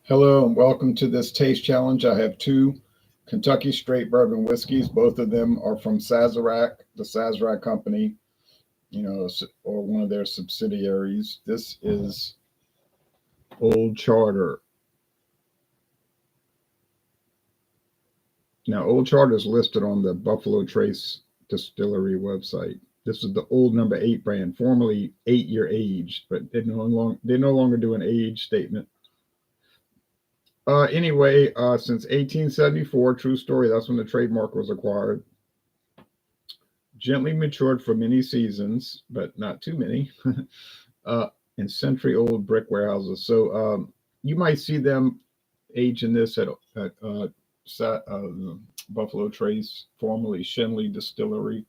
Hello and welcome to this taste challenge. I have two Kentucky straight bourbon whiskeys. Both of them are from Sazerac, the Sazerac Company, or one of their subsidiaries. This is Old Charter. Now, Old Charter is listed on the Buffalo Trace Distillery website. This is the old number 8 brand, formerly 8-year aged, but they no longer do an age statement. Since 1874, true story, that's when the trademark was acquired. Gently matured for many seasons, but not too many, in century-old brick warehouses. So you might see them aging this at Buffalo Trace, formerly Shenley Distillery.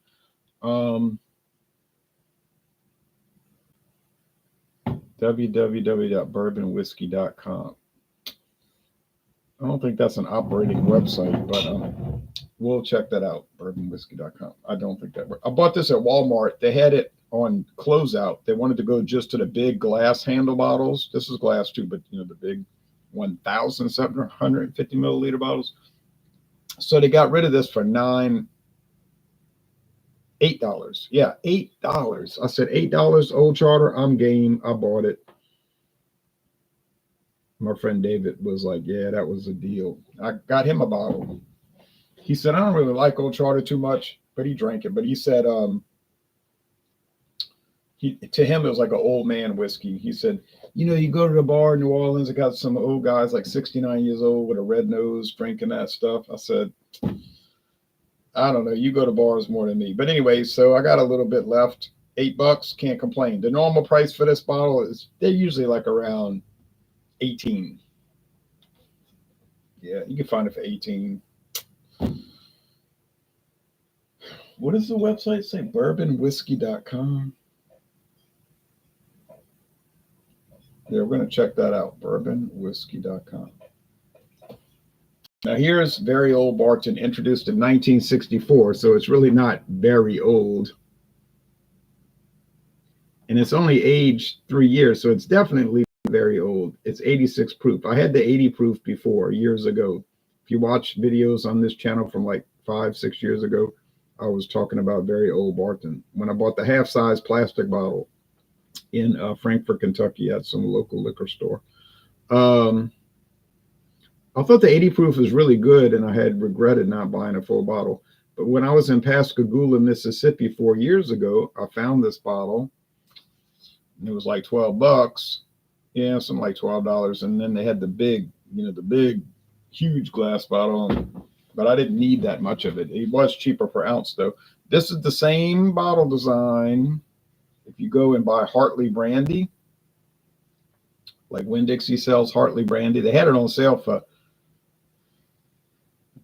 www.bourbonwhiskey.com. I don't think that's an operating website, but we'll check that out, bourbonwhiskey.com. I don't think that works. I bought this at Walmart. They had it on closeout. They wanted to go just to the big glass handle bottles. This is glass too, but the big 1,750 milliliter bottles. So they got rid of this for $8. Yeah, $8. I said $8, Old Charter. I'm game. I bought it. My friend David was like, yeah, that was a deal. I got him a bottle. He said, I don't really like Old Charter too much, but he drank it. But he said, to him, it was like an old man whiskey. He said, you go to the bar in New Orleans, it got some old guys like 69 years old with a red nose drinking that stuff. I said, I don't know. You go to bars more than me. But anyway, so I got a little bit left. $8, can't complain. The normal price for this bottle they're usually like around 18. Yeah, you can find it for 18. What does the website say? Bourbonwhiskey.com. Yeah, we're going to check that out. Bourbonwhiskey.com. Now here's very old Barton, introduced in 1964, so it's really not very old. And it's only aged 3 years, so it's definitely very old. It's 86 proof. I had the 80 proof before, years ago. If you watch videos on this channel from like 5-6 years ago, I was talking about very old Barton. When I bought the half-size plastic bottle in Frankfort, Kentucky at some local liquor store. I thought the 80 proof was really good, and I had regretted not buying a full bottle. But when I was in Pascagoula, Mississippi 4 years ago, I found this bottle. And it was like $12. Yeah, something like $12. And then they had the big, huge glass bottle. But I didn't need that much of it. It was cheaper per ounce, though. This is the same bottle design. If you go and buy Hartley brandy, like Winn-Dixie sells Hartley brandy, they had it on sale for, I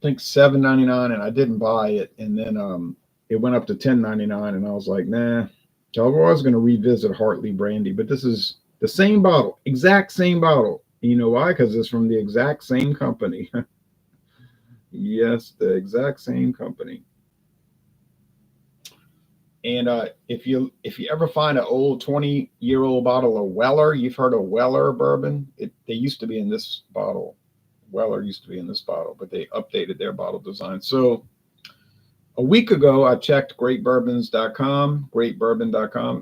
think, $7.99, and I didn't buy it. And then it went up to $10.99, and I was like, nah. So I was going to revisit Hartley brandy, but this is the same bottle, exact same bottle. You know why? Because it's from the exact same company. Yes, the exact same company. And if you ever find an old 20-year-old bottle of Weller, you've heard of Weller bourbon. They used to be in this bottle. Weller used to be in this bottle, but they updated their bottle design. So a week ago, I checked greatbourbon.com,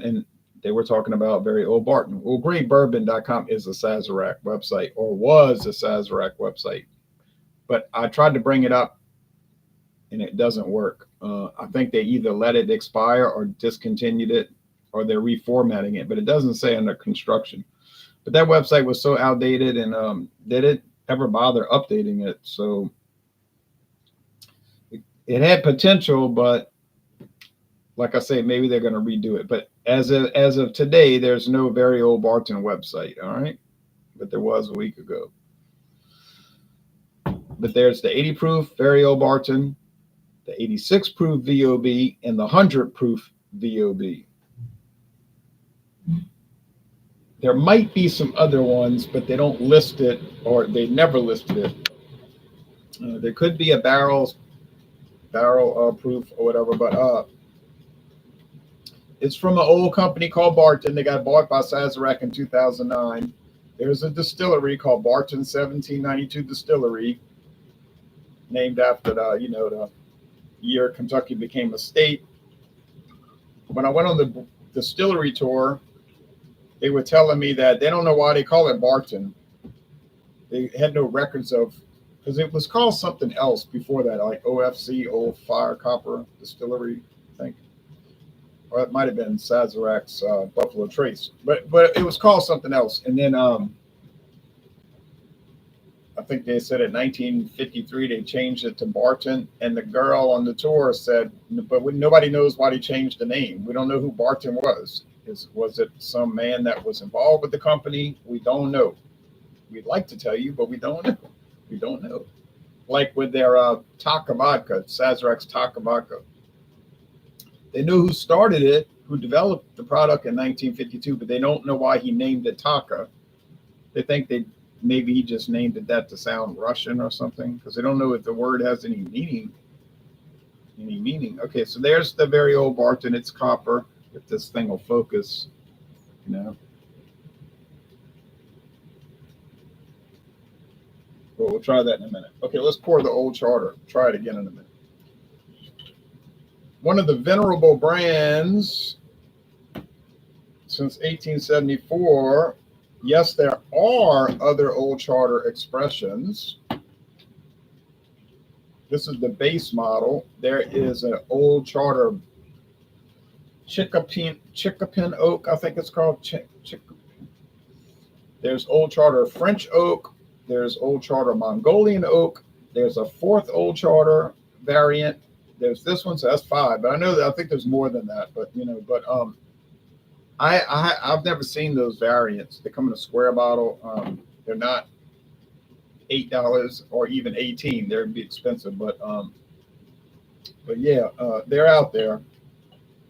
and they were talking about very old Barton. Well, greatbourbon.com is a Sazerac website, or was a Sazerac website. But I tried to bring it up, and it doesn't work. I think they either let it expire or discontinued it, or they're reformatting it, but it doesn't say under construction. But that website was so outdated, and they didn't ever bother updating it. So it had potential, but like I say, maybe they're going to redo it. But as of today, there's no very old Barton website, all right? But there was a week ago. But there's the 80 proof very old Barton, the 86 proof VOB, and the 100 proof VOB. There might be some other ones, but they don't list it, or they never listed it. There could be a barrel proof or whatever, but it's from an old company called Barton. They got bought by Sazerac in 2009. There's a distillery called Barton 1792 Distillery, named after the year Kentucky became a state. When I went on the distillery tour, they were telling me that they don't know why they call it Barton. They had no records of, because it was called something else before that, like OFC, Old Fire Copper Distillery, I think, or it might have been Sazerac's Buffalo Trace, but it was called something else. And then I think they said in 1953 they changed it to Barton, and the girl on the tour said, "But nobody knows why they changed the name. We don't know who Barton was. Was it some man that was involved with the company? We don't know. We'd like to tell you, but we don't know. We don't know." Like with their Taka vodka, Sazerac's Taka vodka, they know who started it, who developed the product in 1952, but they don't know why he named it Taka. They think maybe he just named it that to sound Russian or something, because they don't know if the word has any meaning. Okay, so there's the very old Barton. It's copper. If this thing will focus, you know. Well, we'll try that in a minute. Okay, let's pour the old charter. Try it again in a minute. One of the venerable brands since 1874. Yes, there are other old charter expressions. This is the base model. There is an old charter Chickapin oak, I think it's called. There's old charter French oak. There's old charter Mongolian oak. There's a fourth old charter variant. There's this one, so that's 5. But I think there's more than that. But I've never seen those variants. They come in a square bottle. They're not $8 or even 18. They'd be expensive, but yeah, they're out there.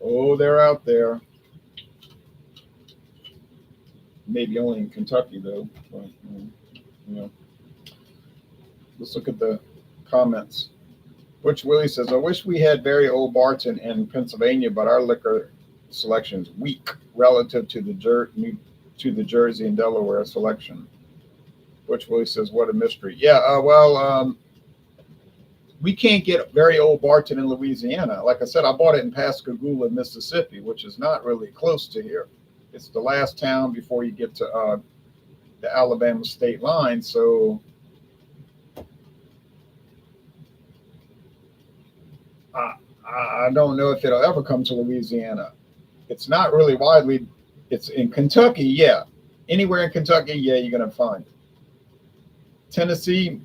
Oh, they're out there. Maybe only in Kentucky though. But, let's look at the comments. Butch Willie says, "I wish we had very old Barton in Pennsylvania, but our liquor selection is weak relative to the Jersey and Delaware selection." Butch Willie says, "What a mystery." Yeah, we can't get very old Barton in Louisiana. Like I said, I bought it in Pascagoula, Mississippi, which is not really close to here. It's the last town before you get to the Alabama state line. So I don't know if it'll ever come to Louisiana. It's not really widely. It's in Kentucky, yeah. Anywhere in Kentucky, yeah, you're gonna find it. Tennessee,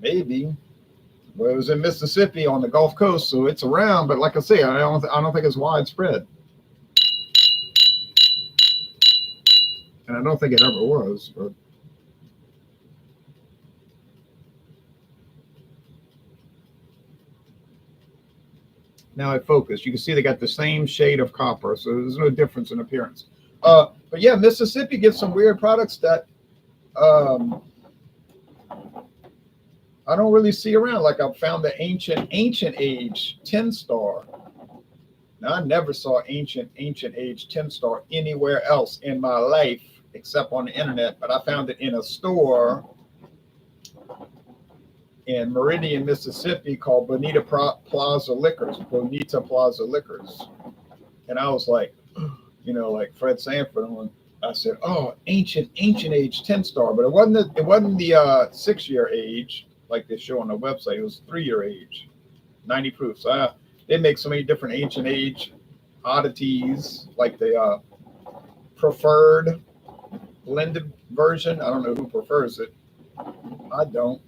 maybe. Well, it was in Mississippi on the Gulf Coast, so it's around. But like I say, I don't think it's widespread, and I don't think it ever was. But now it focused. You can see they got the same shade of copper, so there's no difference in appearance. But yeah, Mississippi gets some weird products that I don't really see around. Like I found the ancient age 10 star. Now I never saw ancient age 10 star anywhere else in my life except on the internet, but I found it in a store in Meridian, Mississippi called Bonita Plaza Liquors. And I was like, like Fred Sanford. I said, "Oh, ancient age 10 star," but it wasn't the 6-year age like they show on the website. It was 3-year age, 90 proof. So they make so many different ancient age oddities, like the preferred blended version. I don't know who prefers it. I don't,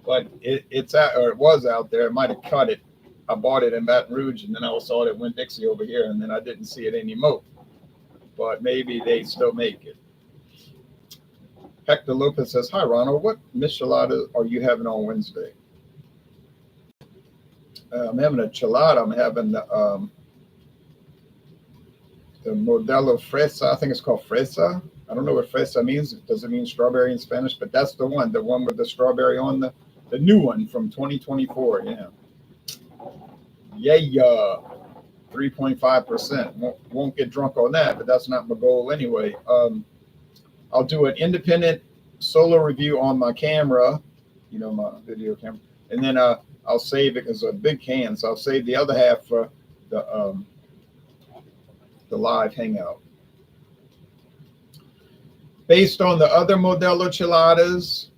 but it was out there. It might have cut it. I bought it in Baton Rouge, and then I saw it went Dixie over here, and then I didn't see it anymore. But maybe they still make it. Hector Lopez says, "Hi, Ronald. What michelada are you having on Wednesday?" I'm having a chelada. I'm having the Modelo Fresa. I think it's called Fresa. I don't know what Fresa means. Does it mean strawberry in Spanish? But that's the one with the strawberry on the new one from 2024. Yeah. 3.5%. Won't get drunk on that, but that's not my goal anyway. I'll do an independent solo review on my camera, my video camera, and then I'll save it as a big can. So I'll save the other half for the live hangout. Based on the other Modelo Cheladas,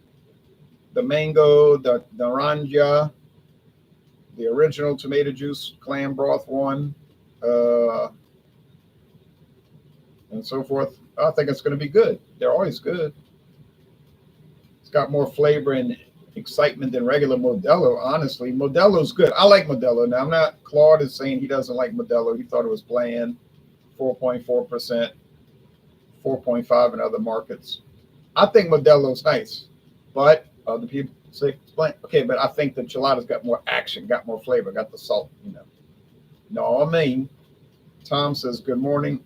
the mango, the naranja, the original tomato juice clam broth one, and so forth, I think it's going to be good. They're always good. It's got more flavor and excitement than regular Modelo. Honestly, Modelo's good. I like Modelo. Now, I'm not, Claude is saying he doesn't like Modelo. He thought it was bland, 4.4%, 4.5 in other markets. I think Modelo's nice, but other people say it's bland. Okay, but I think the Cheladas got more action, got more flavor, got the salt, No, I mean, Tom says, good morning.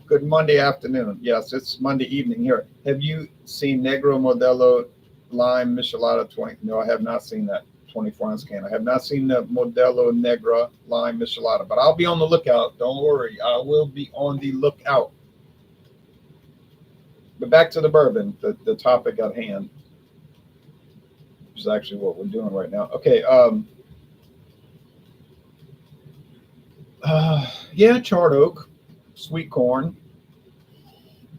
Good Monday afternoon. Yes, it's Monday evening here. Have you seen Negro Modelo Lime Michelada 20? No, I have not seen that 24-ounce can. I have not seen the Modelo Negra Lime Michelada, but I'll be on the lookout. Don't worry. I will be on the lookout. But back to the bourbon, the topic at hand, which is actually what we're doing right now. Okay. Yeah, charred oak, sweet corn,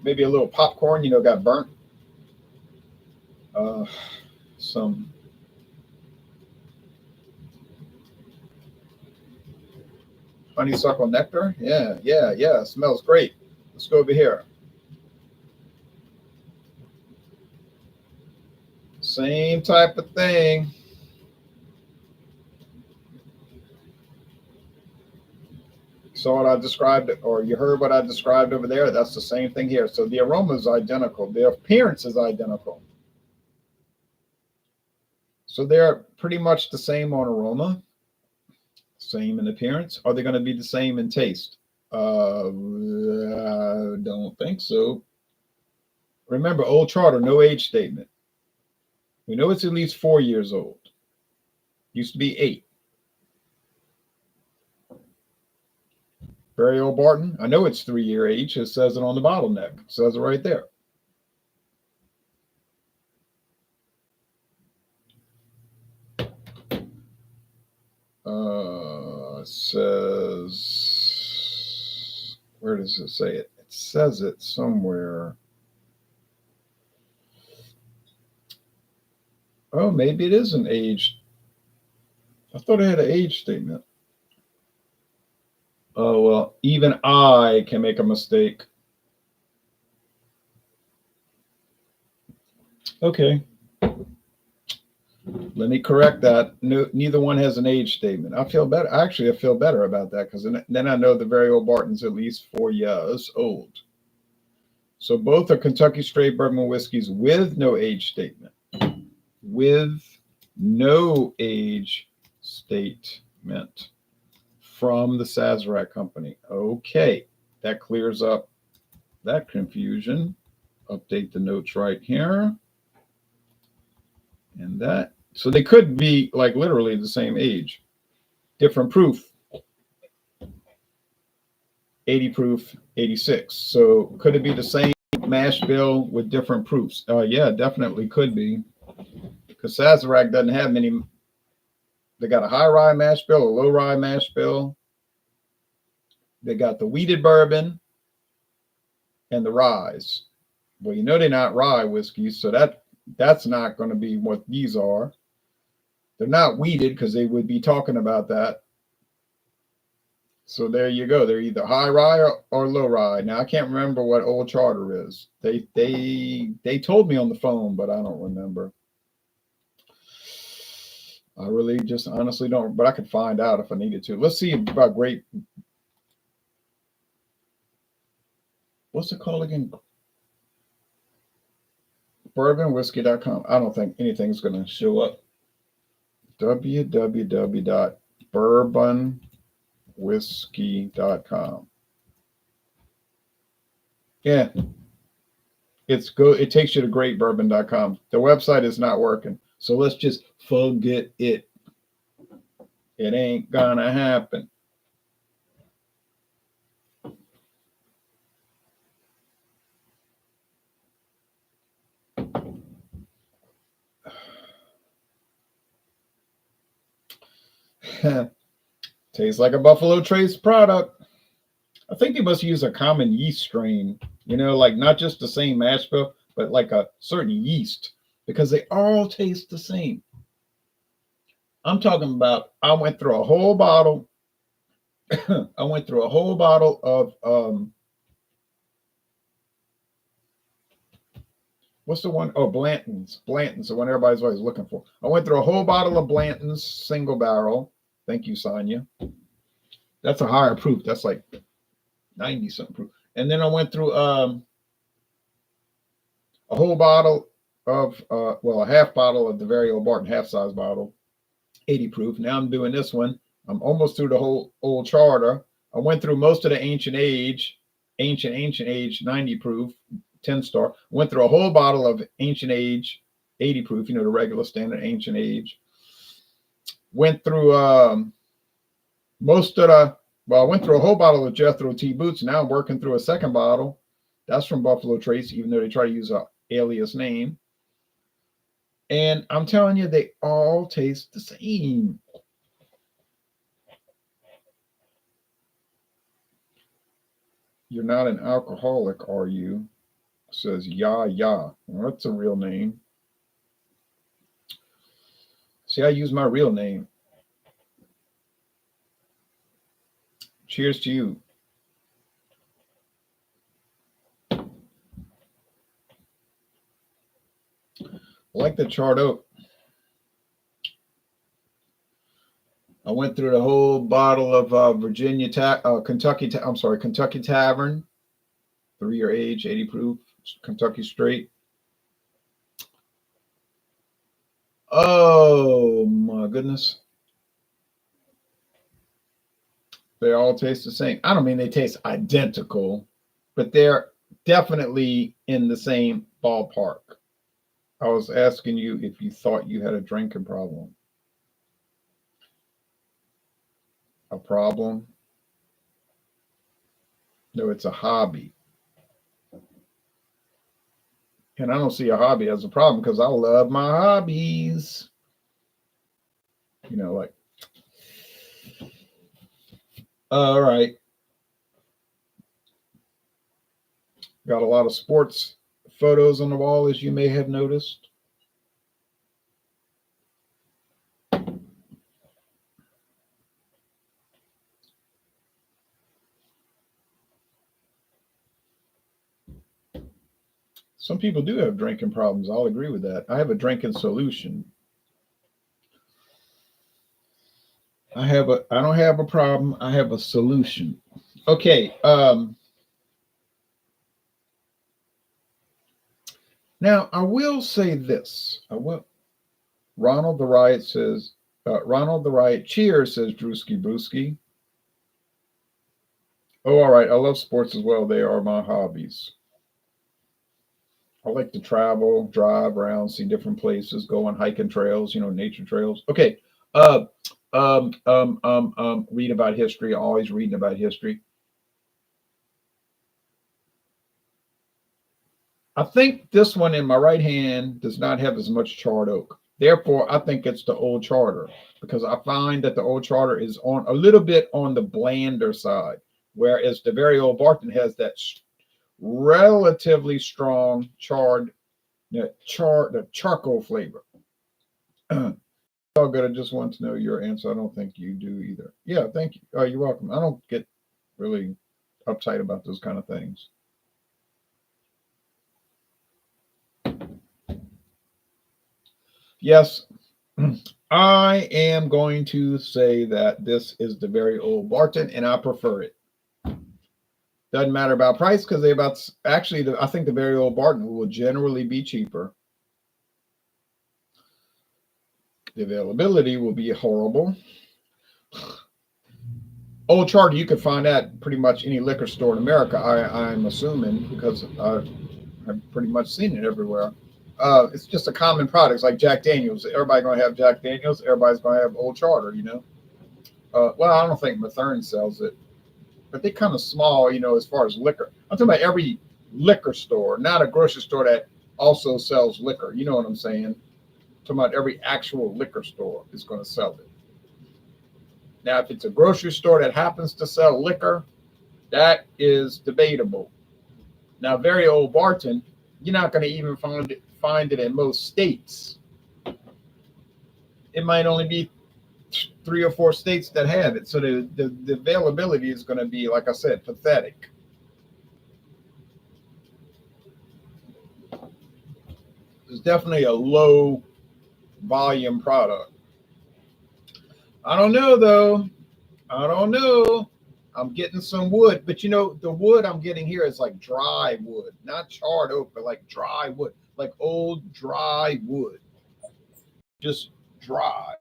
maybe a little popcorn, got burnt. Some honeysuckle nectar. Yeah. It smells great. Let's go over here. Same type of thing. Saw what I described, or you heard what I described over there. That's the same thing here. So the aroma is identical. The appearance is identical. So they're pretty much the same on aroma, same in appearance. Are they going to be the same in taste? I don't think so. Remember, Old Charter, no age statement. We know it's at least 4 years old. Used to be 8. Very old Barton. I know it's 3-year age. It says it on the bottleneck. It says it right there. It says, where does it say it? It says it somewhere. Oh, maybe it is an age. I thought it had an age statement. Oh, well, even I can make a mistake. Okay. Let me correct that. No, neither one has an age statement. I feel better. Actually, I feel better about that because then I know the very old Barton's at least 4 years old. So both are Kentucky straight bourbon whiskeys with no age statement. With no age statement from the Sazerac Company. Okay, that clears up that confusion. Update the notes right here. And that, so they could be like literally the same age. Different proof. 80 proof, 86. So could it be the same mash bill with different proofs? Yeah, definitely could be. Because Sazerac doesn't have many. They got a high rye mash bill, a low rye mash bill. They got the wheated bourbon and the ryes. Well, they're not rye whiskeys, so that's not going to be what these are. They're not wheated because they would be talking about that. So there you go. They're either high rye or low rye. Now I can't remember what Old Charter is. They told me on the phone, but I don't remember. I really just honestly don't, but I could find out if I needed to. Let's see about grape. What's it called again? Bourbonwhiskey.com. I don't think anything's going to show up. www.bourbonwhiskey.com. Yeah. It's good. It takes you to greatbourbon.com. The website is not working. So let's just forget it. It ain't gonna happen. Tastes like a Buffalo Trace product. I think they must use a common yeast strain, like not just the same mash bill, but like a certain yeast, because they all taste the same. I'm talking about, I went through a whole bottle. I went through a whole bottle of what's the one? Oh, Blanton's. Blanton's, the one everybody's always looking for. I went through a whole bottle of Blanton's single barrel. Thank you, Sonia. That's a higher proof. That's like 90 something proof. And then I went through a whole bottle of, a half bottle of the very old Barton half size bottle, 80 proof. Now I'm doing this one. I'm almost through the whole old charter. I went through most of the ancient age, 90 proof, 10 star. Went through a whole bottle of ancient age, 80 proof, the regular standard ancient age. Went through I went through a whole bottle of Jethro T Boots. Now I'm working through a second bottle. That's from Buffalo Trace, even though they try to use an alias name. And I'm telling you, they all taste the same. You're not an alcoholic, are you? Says Ya. Well, that's a real name. See, I use my real name. Cheers to you. I like the charred oak. I went through the whole bottle of Kentucky Tavern, 3-year age, 80 proof, Kentucky straight. Oh my goodness. They all taste the same. I don't mean they taste identical, but they're definitely in the same ballpark. I was asking you if you thought you had a drinking problem. A problem? No, it's a hobby. And I don't see a hobby as a problem because I love my hobbies. Like, all right. Got a lot of sports photos on the wall, as you may have noticed. Some people do have drinking problems. I'll agree with that. I have a drinking solution. I don't have a problem. I have a solution. Okay. Now I will say this. Ronald the Riot says, Ronald the Riot, cheers, says Drewski Brewski. Oh, all right. I love sports as well. They are my hobbies. I like to travel, drive around, see different places, go on hiking trails, nature trails. Okay. Read about history, always reading about history. I think this one in my right hand does not have as much charred oak. Therefore, I think it's the old charter because I find that the old charter is on a little bit on the blander side, whereas the very old Barton has that relatively strong the charcoal flavor. All good. I just want to know your answer. I don't think you do either. Yeah, thank you. You're welcome. I don't get really uptight about those kind of things. Yes, I am going to say that this is the very old Barton, and I prefer it. Doesn't matter about price because I think the very old Barton will generally be cheaper. The availability will be horrible. Old Charter, you can find that pretty much any liquor store in America, I'm assuming, because I've pretty much seen it everywhere. It's just a common product. It's like Jack Daniels. Everybody's going to have Jack Daniels. Everybody's going to have Old Charter, Well, I don't think Mathern sells it, but they're kind of small, as far as liquor. I'm talking about every liquor store, not a grocery store that also sells liquor. You know what I'm saying? I'm talking about every actual liquor store is going to sell it. Now, if it's a grocery store that happens to sell liquor, that is debatable. Now, very old Barton, you're not going to even find it in most states. It might only be 3 or 4 states that have it. So the availability is going to be, like I said, pathetic. It's definitely a low volume product. I don't know though. I don't know. I'm getting some wood, but the wood I'm getting here is like dry wood, not charred oak, but like dry wood, like old dry wood, just dry.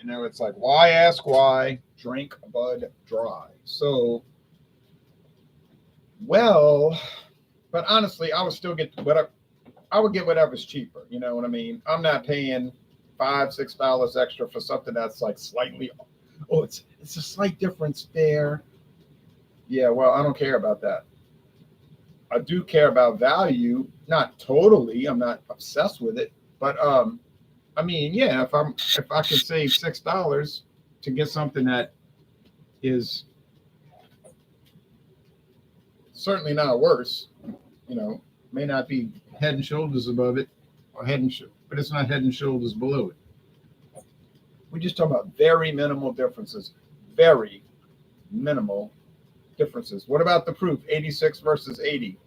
It's like, why ask why? Drink Bud Dry. So, well, but honestly, I would still get whatever. I would get whatever's cheaper. You know what I mean? I'm not paying $5-6 extra for something that's like slightly. Oh, it's a slight difference there. Yeah, well, I don't care about that. I do care about value, not totally. I'm not obsessed with it, but I mean, yeah, if I could save $6 to get something that is certainly not worse, may not be head and shoulders above it, or but it's not head and shoulders below it. We just talk about very minimal differences, very minimal differences. What about the proof? 86 versus 80.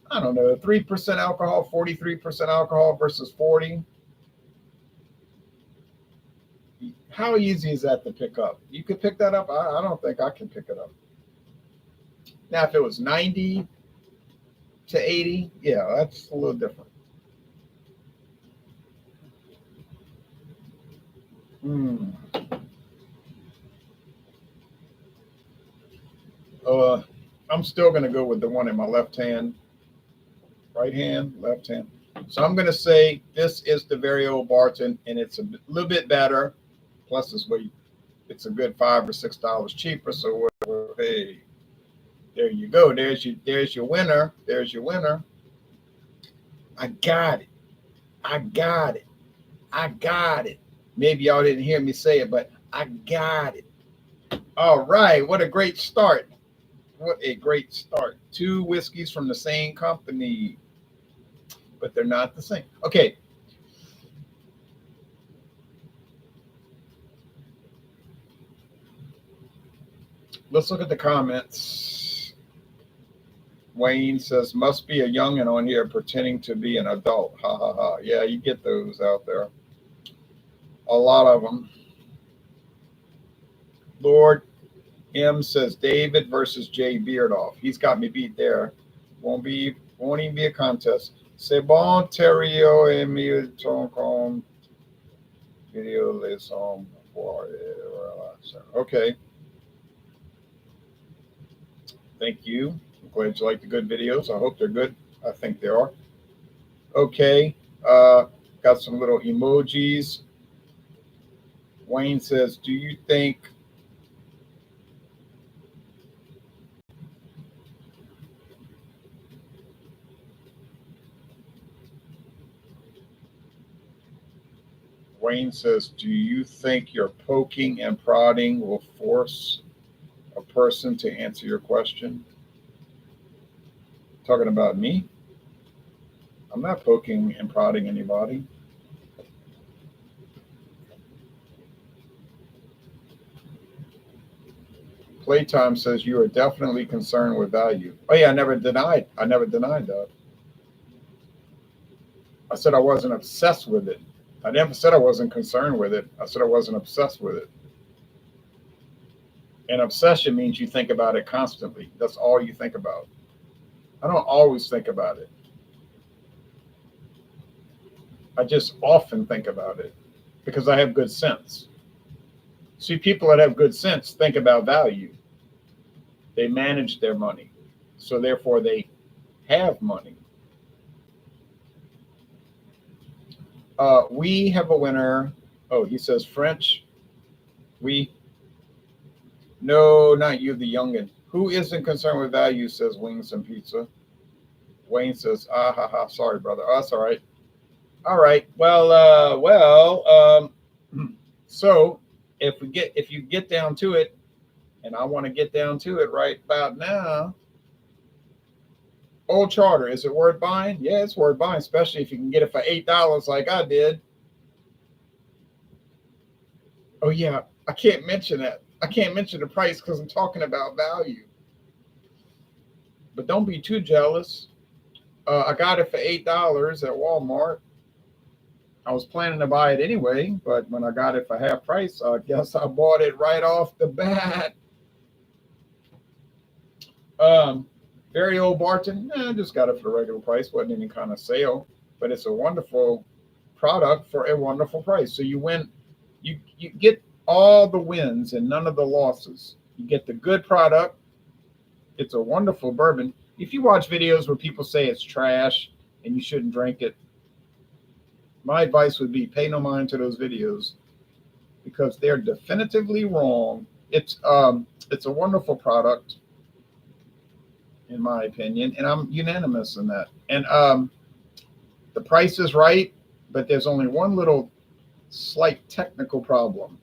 I don't know. 3% alcohol, 43% alcohol versus 40. How easy is that to pick up? You could pick that up. I don't think I can pick it up. Now, if it was 90 to 80, yeah, that's a little different. I'm still going to go with the one in my left hand, right hand, left hand. So I'm going to say this is the very old Barton, and it's a little bit better. Plus, it's a good $5 or $6 cheaper. So hey, there you go. There's your winner. There's your winner. I got it. I got it. I got it. Maybe y'all didn't hear me say it, but I got it. All right. What a great start. What a great start. 2 whiskeys from the same company, but they're not the same. Okay. Let's look at the comments. Wayne says, must be a youngin' on here pretending to be an adult. Ha ha ha. Yeah, you get those out there. A lot of them. Lord M says David versus Jay Beardoff. He's got me beat there. Won't even be a contest. C'est bon, Terrio et mieux ton video les hommes. Okay. Thank you. I'm glad you like the good videos. I hope they're good. I think they are. Okay. Got some little emojis. Wayne says, do you think do you think your poking and prodding will force a person to answer your question? Talking about me? I'm not poking and prodding anybody. Playtime says you are definitely concerned with value. Oh yeah, I never denied that. I said I wasn't obsessed with it. I never said I wasn't concerned with it. I said I wasn't obsessed with it. And obsession means you think about it constantly. That's all you think about. I don't always think about it. I just often think about it because I have good sense. See, people that have good sense think about value. They manage their money. So therefore they have money. We have a winner. Oh, he says French. We No, not you, the youngin. Who isn't concerned with value, says Wings and Pizza. Wayne says, ah, ha, ha. Sorry, brother. Oh, that's all right. All right. So if you get down to it, and I want to get down to it right about now, Old Charter, is it worth buying? Yeah, it's worth buying, especially if you can get it for $8 like I did. Oh yeah, I can't mention that. I can't mention the price because I'm talking about value. But don't be too jealous. I got it for $8 at Walmart. I was planning to buy it anyway, but when I got it for half price, I guess I bought it right off the bat. Um, Very old Barton. I just got it for the regular price. Wasn't any kind of sale, but it's a wonderful product for a wonderful price. So you win. You get all the wins and none of the losses. You get the good product. It's a wonderful bourbon. If you watch videos where people say it's trash and you shouldn't drink it, my advice would be pay no mind to those videos because they're definitively wrong. It's a wonderful product, in my opinion, and I'm unanimous in that. And the price is right, but there's only one little slight technical problem.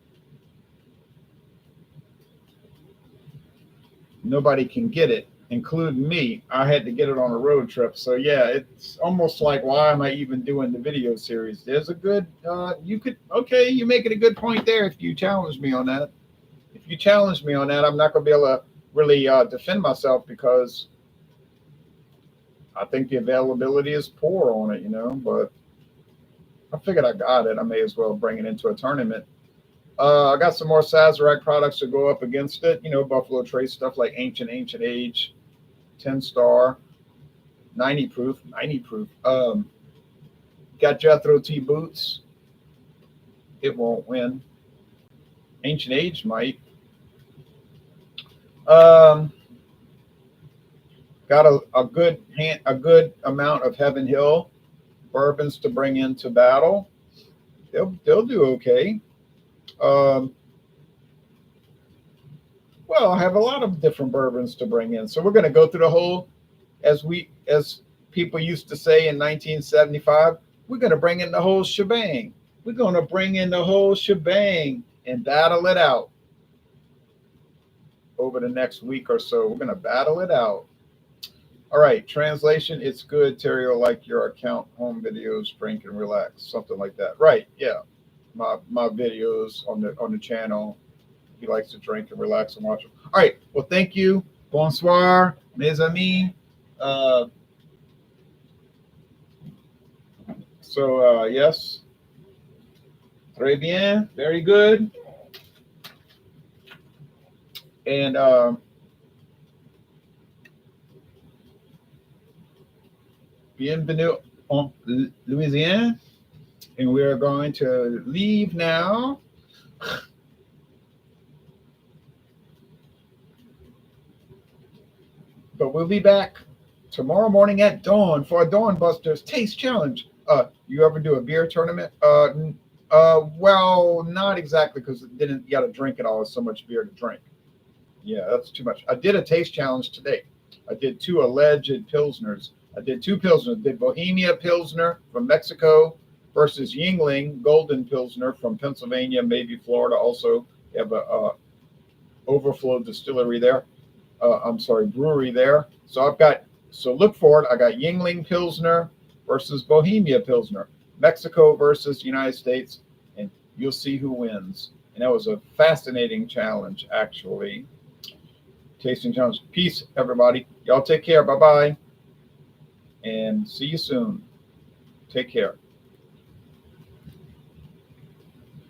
Nobody can get it, including me. I had to get it on a road trip. So yeah, it's almost like, why am I even doing the video series? There's a good, you make it a good point there if you challenge me on that. If you challenge me on that, I'm not going to be able to really defend myself because I think the availability is poor on it, but I figured I got it. I may as well bring it into a tournament. I got some more Sazerac products to go up against it. Buffalo Trace stuff like Ancient Age, 10-star, 90 proof. Got Jethro T boots. It won't win. Ancient Age might. Got a good amount of Heaven Hill bourbons to bring into battle. They'll do okay. Well, I have a lot of different bourbons to bring in. So we're going to go through the whole, as people used to say in 1975, we're going to bring in the whole shebang. We're going to bring in the whole shebang and battle it out over the next week or so. We're going to battle it out. All right. Translation. It's good. Terry will like your account, home videos, drink and relax. Something like that. Right. Yeah. My videos on the channel. He likes to drink and relax and watch them. All right. Well, thank you. Bonsoir, mes amis. Yes. Très bien. Very good. And bienvenue en Louisiane. And we are going to leave now. But we'll be back tomorrow morning at dawn for a Dawn Busters Taste Challenge. You ever do a beer tournament? Well, not exactly because you got to drink it all. It's so much beer to drink. Yeah, that's too much. I did a taste challenge today. I did 2 alleged Pilsners. I did 2 Pilsners. I did Bohemia Pilsner from Mexico versus Yingling Golden Pilsner from Pennsylvania, maybe Florida. Also, they have a overflow distillery there. Brewery there. So look for it. I got Yingling Pilsner versus Bohemia Pilsner, Mexico versus United States, and you'll see who wins. And that was a fascinating challenge, actually. Tasting challenge. Peace, everybody. Y'all take care. Bye-bye. And see you soon. Take care.